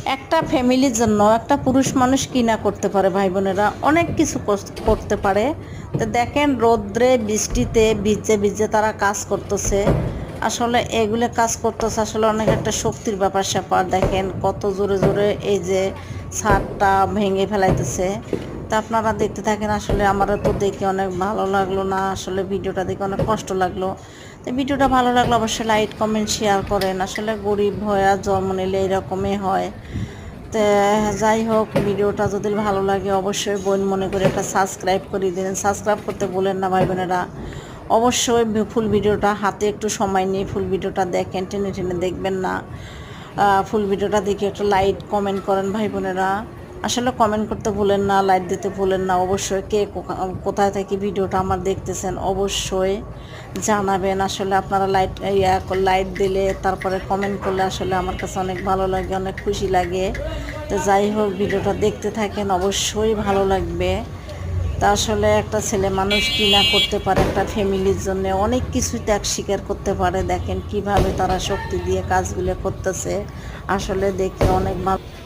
একটা ফ্যামিলির জন্য একটা পুরুষ মানুষ কি না করতে পারে ভাই বোনেরা, অনেক কিছু করতে পারে। তো দেখেন রৌদ্রে বৃষ্টিতে ভিজে ভিজে তারা কাজ করতেছে। আসলে এগুলো কাজ করতেছে আসলে অনেক একটা শক্তির ব্যাপার স্যাপার। দেখেন কত জোরে জোরে এই যে ছাদটা ভেঙে ফেলাইতেছে। তা আপনারা দেখতে থাকেন। আসলে আমারও তো দেখে অনেক ভালো লাগলো না, আসলে ভিডিওটা দেখে অনেক কষ্ট লাগলো। তো ভিডিওটা ভালো লাগলো অবশ্যই লাইক কমেন্ট শেয়ার করেন। আসলে গরিব ভয়া জন্ম নিলে এরকমই হয়। তো যাই হোক, ভিডিওটা যদি ভালো লাগে অবশ্যই বোন মনে করে একটা সাবস্ক্রাইব করে দিন। সাবস্ক্রাইব করতে বলেন না ভাই বোনেরা। অবশ্যই ফুল ভিডিওটা হাতে একটু সময় নিয়ে ফুল ভিডিওটা দেখেন, টেনে টেনে দেখবেন না। ফুল ভিডিওটা দেখে একটা লাইক কমেন্ট করেন ভাই বোনেরা। আসলে কমেন্ট করতে ভুলেন না, লাইক দিতে ভুলেন না। অবশ্যই কে কোথায় থেকে ভিডিওটা আমার দেখতেছেন অবশ্যই জানাবেন। আসলে আপনারা লাইক দিলে তারপরে কমেন্ট করলে আসলে আমার কাছে অনেক ভালো লাগে, অনেক খুশি লাগে। তো যাই হোক, ভিডিওটা দেখতে থাকেন, অবশ্যই ভালো লাগবে। তা আসলে একটা ছেলে মানুষ কি না করতে পারে, একটা ফ্যামিলির জন্য অনেক কিছু ত্যাগ স্বীকার করতে পারে। দেখেন কিভাবে তারা শক্তি দিয়ে কাজগুলো করতেছে, আসলে দেখে অনেক ভালো।